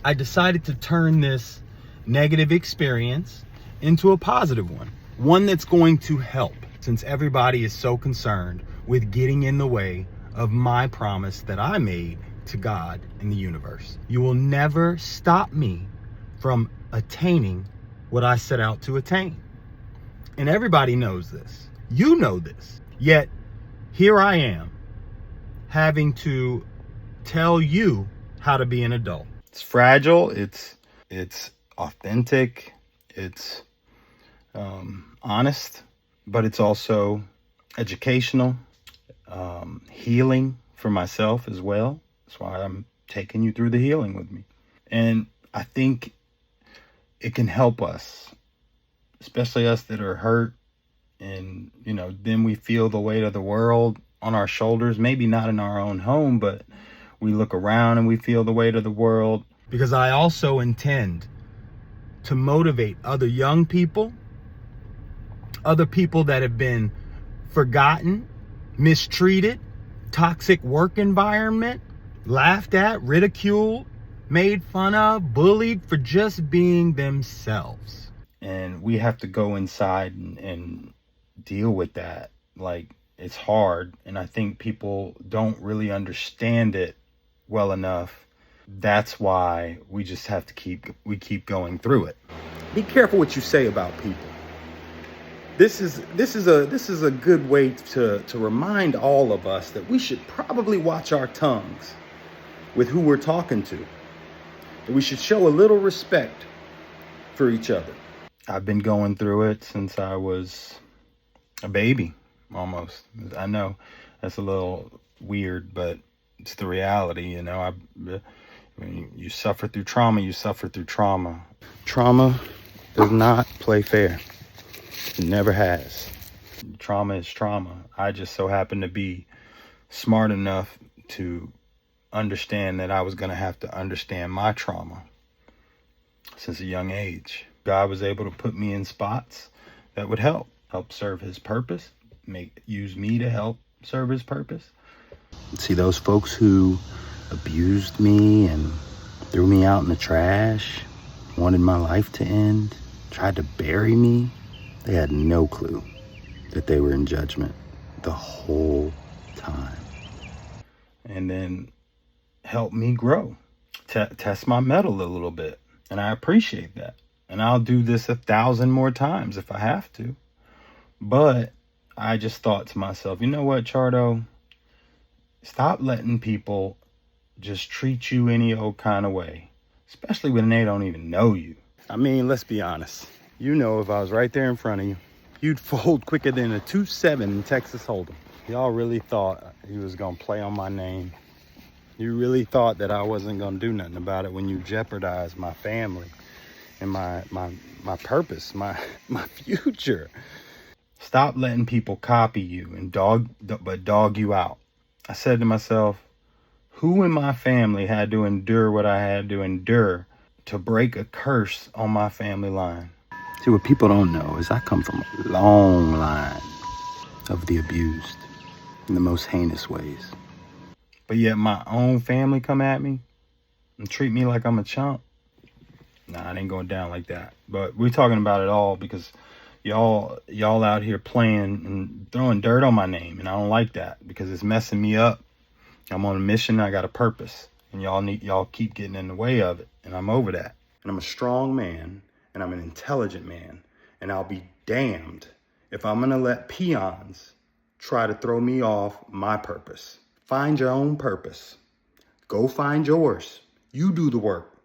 I decided to turn this negative experience into a positive one that's going to help, since everybody is so concerned with getting in the way of my promise that I made to God and the universe. You will never stop me from attaining what I set out to attain. And everybody knows this. You know this. Yet, here I am, having to tell you how to be an adult. It's fragile, it's authentic, it's honest, but it's also educational, healing for myself as well. That's why I'm taking you through the healing with me. And I think it can help us, especially us that are hurt. And, then we feel the weight of the world on our shoulders, maybe not in our own home, but we look around and we feel the weight of the world. Because I also intend to motivate other young people, other people that have been forgotten, mistreated, toxic work environment, laughed at, ridiculed, made fun of, bullied for just being themselves. And we have to go inside and deal with that. Like, it's hard, and I think people don't really understand it well enough. That's why we just have to keep going through it. Be careful what you say about people. This is a good way to remind all of us that we should probably watch our tongues with who we're talking to. That we should show a little respect for each other. I've been going through it since I was a baby, almost. I know that's a little weird, but it's the reality, When you suffer through trauma, you suffer through trauma. Trauma does not play fair. It never has. Trauma is trauma. I just so happen to be smart enough to understand that I was going to have to understand my trauma since a young age. God was able to put me in spots that would help serve his purpose, use me to help serve his purpose. See, those folks who abused me and threw me out in the trash, wanted my life to end, tried to bury me, they had no clue that they were in judgment the whole time. And then help me grow, test my mettle a little bit. And I appreciate that. And I'll do this 1,000 more times if I have to. But I just thought to myself, you know what, Chardo? Stop letting people just treat you any old kind of way, especially when they don't even know you. I mean, let's be honest. If I was right there in front of you, you'd fold quicker than a 2-7 in Texas Hold'em. Y'all really thought he was going to play on my name. You really thought that I wasn't going to do nothing about it when you jeopardized my family and my purpose, my future. Stop letting people copy you and dog you out. I said to myself, who in my family had to endure what I had to endure to break a curse on my family line? See, what people don't know is I come from a long line of the abused in the most heinous ways. But yet my own family come at me and treat me like I'm a chump. Nah, it ain't going down like that. But we're talking about it all because y'all out here playing and throwing dirt on my name, and I don't like that because it's messing me up. I'm on a mission, I got a purpose, and y'all keep getting in the way of it, and I'm over that. And I'm a strong man, and I'm an intelligent man, and I'll be damned if I'm gonna let peons try to throw me off my purpose. Find your own purpose. Go find yours. You do the work.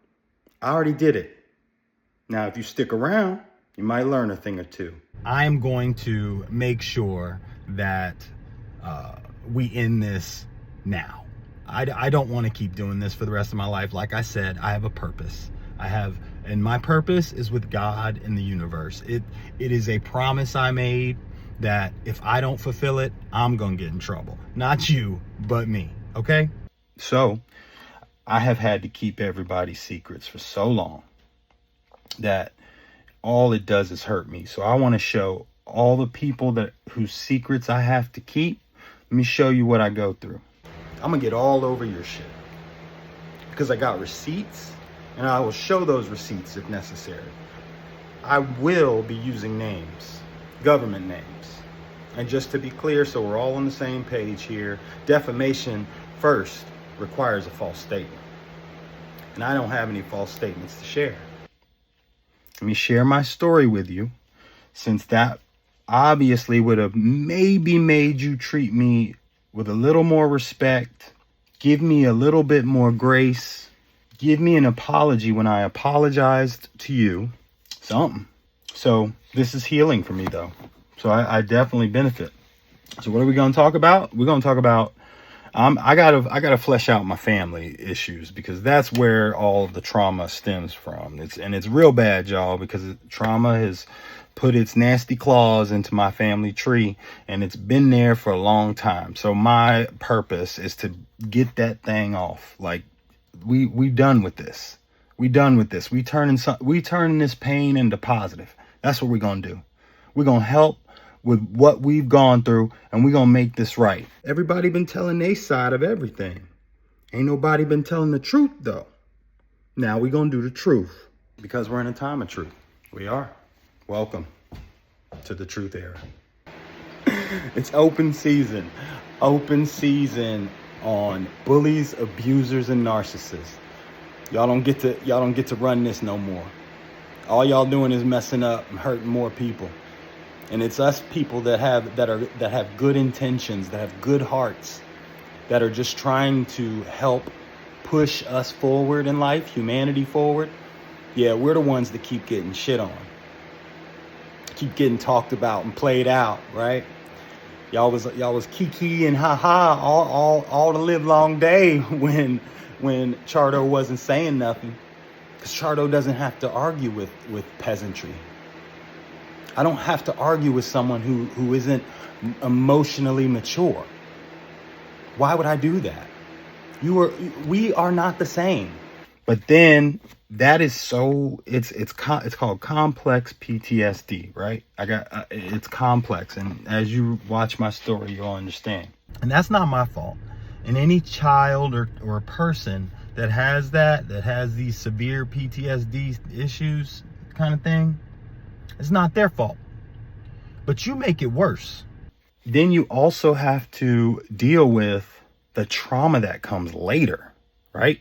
I already did it. Now, if you stick around, you might learn a thing or two. I'm going to make sure that we end this now. I don't want to keep doing this for the rest of my life. Like I said, I have a purpose. And my purpose is with God and the universe. It is a promise I made that if I don't fulfill it, I'm going to get in trouble. Not you, but me. Okay? So I have had to keep everybody's secrets for so long that all it does is hurt me. So I want to show all the people whose secrets I have to keep. Let me show you what I go through. I'm going to get all over your shit because I got receipts And I will show those receipts if necessary. I will be using names, government names. And just to be clear, so we're all on the same page here, defamation first requires a false statement. And I don't have any false statements to share. Let me share my story with you, since that obviously would have maybe made you treat me with a little more respect, give me a little bit more grace, give me an apology when I apologized to you, something. So this is healing for me though. So I definitely benefit. So what are we going to talk about? We're going to talk about, I gotta flesh out my family issues, because that's where all the trauma stems from. It's real bad, y'all, because trauma has put its nasty claws into my family tree, and it's been there for a long time. So my purpose is to get that thing off. Like we done with this. We done with this. We turning this pain into positive. That's what we're gonna do. We're gonna help with what we've gone through, and we're gonna make this right. Everybody been telling their side of everything. Ain't nobody been telling the truth though. Now we're gonna do the truth, because we're in a time of truth. We are. Welcome to the truth era. It's open season. Open season on bullies, abusers, and narcissists. Y'all don't get to run this no more. All y'all doing is messing up and hurting more people. And it's us people that have good intentions, that have good hearts, that are just trying to help push us forward in life, humanity forward. Yeah, we're the ones that keep getting shit on, keep getting talked about and played out, right? Y'all was kiki and haha all the live long day when Chardo wasn't saying nothing, because Chardo doesn't have to argue with peasantry. I don't have to argue with someone who isn't emotionally mature. Why would I do that? We are not the same. But then that is so, it's called complex PTSD, right? It's complex, and as you watch my story, you'll understand. And that's not my fault. And any child or person that has these severe PTSD issues kind of thing, it's not their fault. But you make it worse. Then you also have to deal with the trauma that comes later, right?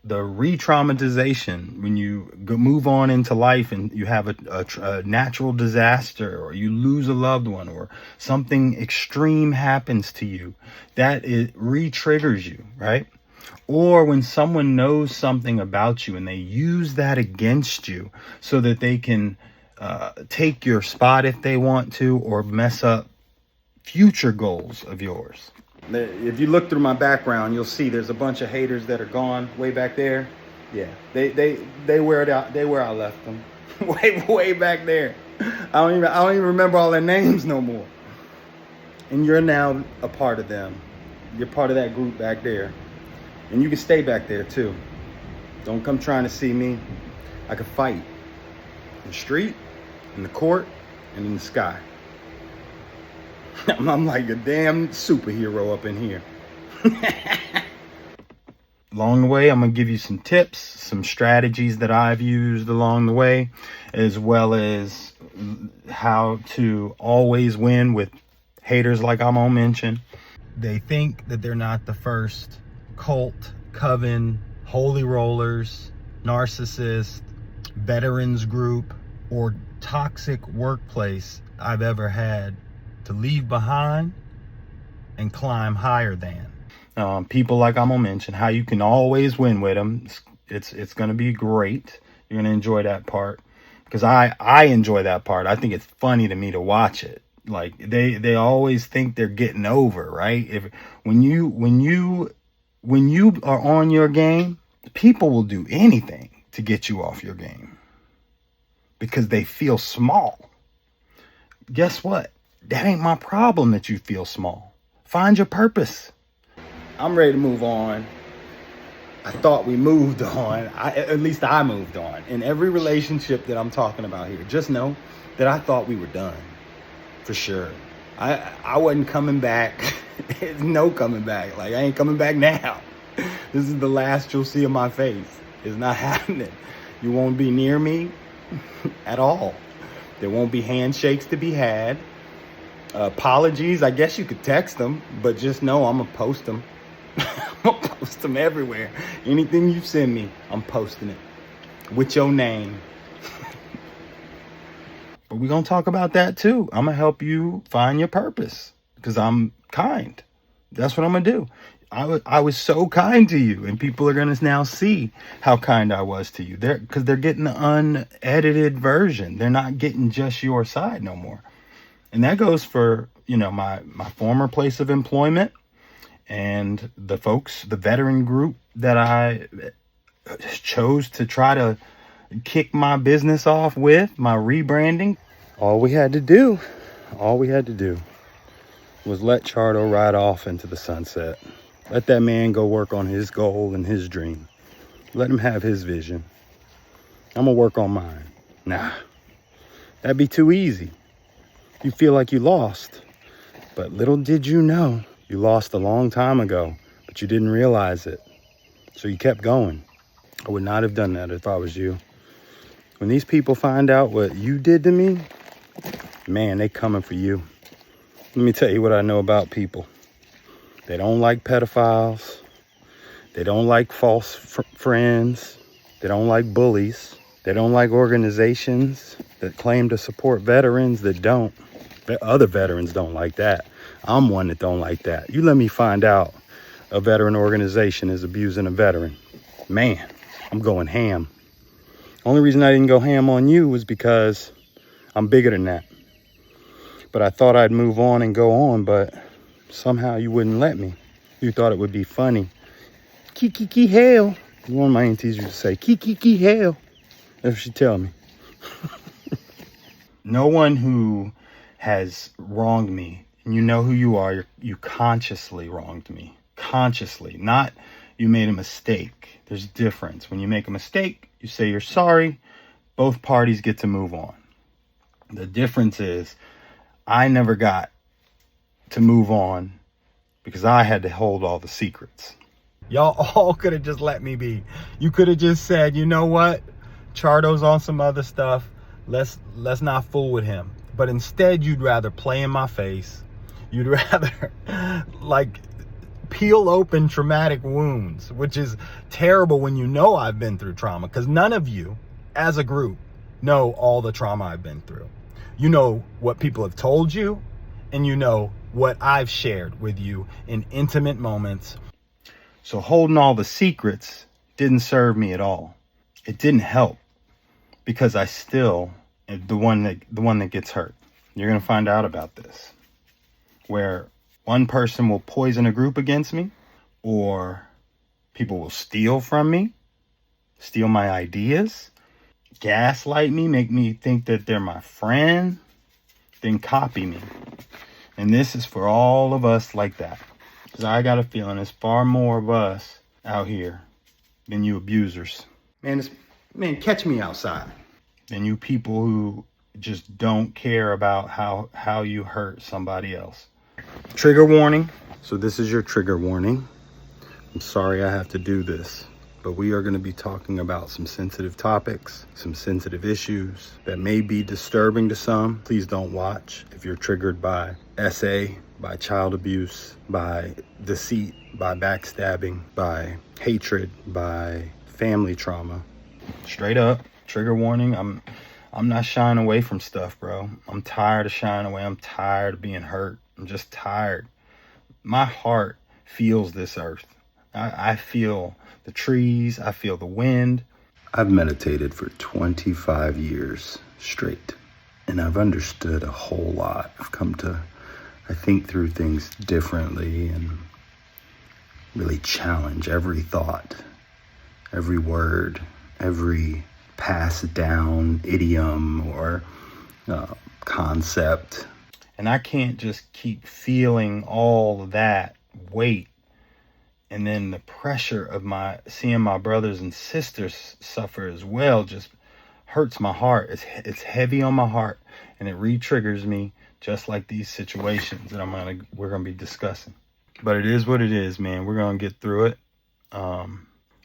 The re-traumatization when you move on into life and you have a natural disaster, or you lose a loved one, or something extreme happens to you, that it re-triggers you, right? Or when someone knows something about you and they use that against you so that they can take your spot if they want to, or mess up future goals of yours. If you look through my background, you'll see there's a bunch of haters that are gone way back there. Yeah, they wear it out. They where I left them, way back there. I don't even remember all their names no more. And you're now a part of them. You're part of that group back there, and you can stay back there too. Don't come trying to see me. I can fight in the street, in the court, and in the sky. I'm like a damn superhero up in here. Along the way, I'm going to give you some tips, some strategies that I've used along the way, as well as how to always win with haters like I'm going to mention. They think that they're not the first cult, coven, holy rollers, narcissist, veterans group, or toxic workplace I've ever had to leave behind and climb higher than. People like I'm gonna mention, how you can always win with them. It's gonna be great. You're gonna enjoy that part, because I enjoy that part. I think it's funny to me to watch it. Like they always think they're getting over, right? When you are on your game, people will do anything to get you off your game because they feel small. Guess what? That ain't my problem that you feel small. Find your purpose. I'm ready to move on. I thought we moved on. At least I moved on. In every relationship that I'm talking about here, just know that I thought we were done. For sure. I wasn't coming back. There's no coming back. Like, I ain't coming back now. This is the last you'll see of my face. It's not happening. You won't be near me at all. There won't be handshakes to be had. Apologies, I guess you could text them, but just know I'm gonna post them. I'm gonna post them everywhere. Anything you send me, I'm posting it with your name. But we're gonna talk about that too. I'm gonna help you find your purpose because I'm kind. That's what I'm gonna do. I was so kind to you, and people are gonna now see how kind I was to you. Because they're getting the unedited version. They're not getting just your side no more. And that goes for, my former place of employment and the veteran group that I chose to try to kick my business off with, my rebranding. All we had to do was let Chardo ride off into the sunset. Let that man go work on his goal and his dream. Let him have his vision. I'm gonna work on mine. Nah, that'd be too easy. You feel like you lost. But little did you know, you lost a long time ago, but you didn't realize it. So you kept going. I would not have done that if I was you. When these people find out what you did to me, man, they coming for you. Let me tell you what I know about people. They don't like pedophiles. They don't like false friends. They don't like bullies. They don't like organizations that claim to support veterans that don't. The other veterans don't like that. I'm one that don't like that. You let me find out a veteran organization is abusing a veteran. Man, I'm going ham. Only reason I didn't go ham on you was because I'm bigger than that. But I thought I'd move on and go on, but somehow you wouldn't let me. You thought it would be funny. Kiki hell. One of my aunties used to say, Kiki hell. That's what she'd tell me. No one who has wronged me, and you know who you are, you consciously wronged me. Consciously, not you made a mistake. There's a difference. When you make a mistake, you say you're sorry. Both parties get to move on. The difference is I never got to move on because I had to hold all the secrets. Y'all all could have just let me be. You could have just said, you know what? Chardo's on some other stuff. Let's not fool with him. But instead, you'd rather play in my face. You'd rather peel open traumatic wounds, which is terrible when you know I've been through trauma, because none of you as a group know all the trauma I've been through. You know what people have told you, and you know what I've shared with you in intimate moments. So holding all the secrets didn't serve me at all. It didn't help because I still am the one that gets hurt. You're going to find out about this, where one person will poison a group against me, or people will steal from me, steal my ideas, gaslight me, make me think that they're my friend, then copy me. And this is for all of us like that. Because I got a feeling there's far more of us out here than you abusers. Man, catch me outside. Than you people who just don't care about how you hurt somebody else. Trigger warning. So this is your trigger warning. I'm sorry I have to do this, but we are going to be talking about some sensitive topics, some sensitive issues that may be disturbing to some. Please don't watch if you're triggered by SA, by child abuse, by deceit, by backstabbing, by hatred, by family trauma. Straight up, trigger warning. I'm not shying away from stuff, bro. I'm tired of shying away. I'm tired of being hurt. I'm just tired. My heart feels this earth. I feel the trees. I feel the wind. I've meditated for 25 years straight, and I've understood a whole lot. I've come to, I think through things differently and really challenge every thought, every word, every passed down idiom or concept. And I can't just keep feeling all of that weight and then the pressure of seeing my brothers and sisters suffer as well just hurts my heart. It's heavy on my heart, and it re-triggers me, just like these situations that we're gonna be discussing. But it is what it is, man. We're gonna get through it.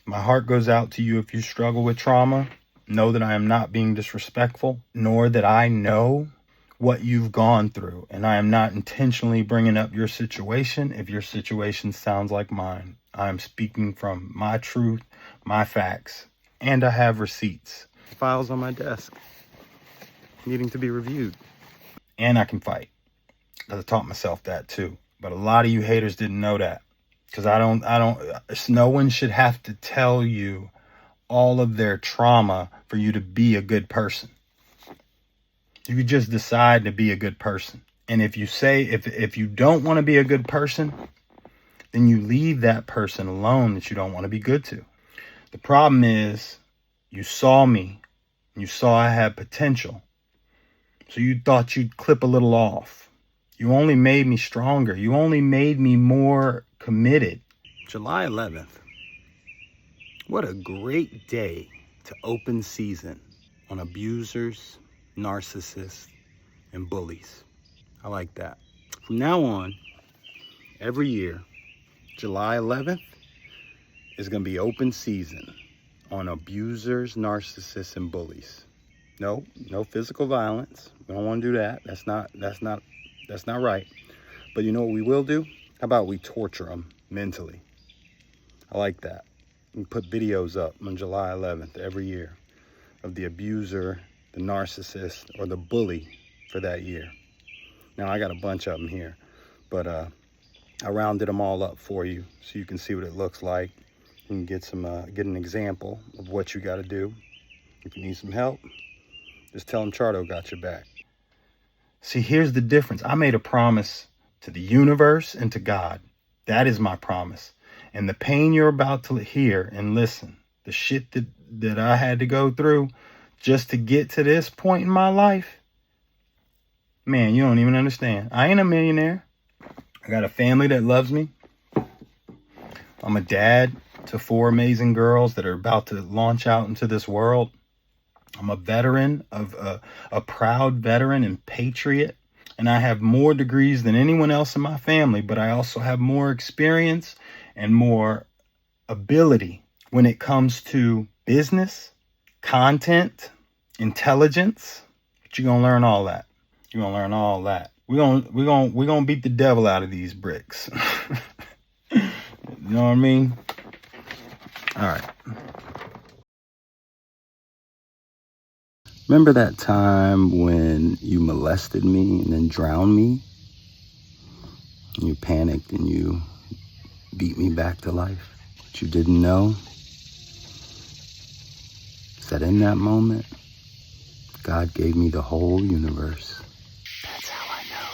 My heart goes out to you if you struggle with trauma. Know that I am not being disrespectful, nor that I know what you've gone through. And I am not intentionally bringing up your situation if your situation sounds like mine. I am speaking from my truth, my facts, and I have receipts. Files on my desk needing to be reviewed. And I can fight. I taught myself that too. But a lot of you haters didn't know that. Because no one should have to tell you all of their trauma for you to be a good person. You could just decide to be a good person. And if you say, if you don't want to be a good person, then you leave that person alone that you don't want to be good to. The problem is you saw me and you saw I had potential. So you thought you'd clip a little off. You only made me stronger. You only made me more committed. July 11th. What a great day to open season on abusers, narcissists, and bullies. I like that. From now on, every year, July 11th is going to be open season on abusers, narcissists, and bullies. No physical violence. We don't want to do that. That's not right. But you know what we will do? How about we torture them mentally? I like that. We put videos up on July 11th every year of the abuser, the narcissist, or the bully for that year. Now, I got a bunch of them here, but I rounded them all up for you so you can see what it looks like. You can get an example of what you got to do. If you need some help, just tell them Chardo got your back. See, here's the difference. I made a promise to the universe and to God. That is my promise. And the pain you're about to hear and listen, the shit that I had to go through just to get to this point in my life, man, you don't even understand. I ain't a millionaire. I got a family that loves me. I'm a dad to 4 amazing girls that are about to launch out into this world. I'm a veteran of a proud veteran and patriot. And I have more degrees than anyone else in my family, but I also have more experience and more ability when it comes to business, content, intelligence. But you're going to learn all that. You're going to learn all that. We're going to beat the devil out of these bricks. You know what I mean? All right. Remember that time when you molested me and then drowned me? And you panicked and you beat me back to life? What you didn't know is that in that moment, God gave me the whole universe. That's how I know.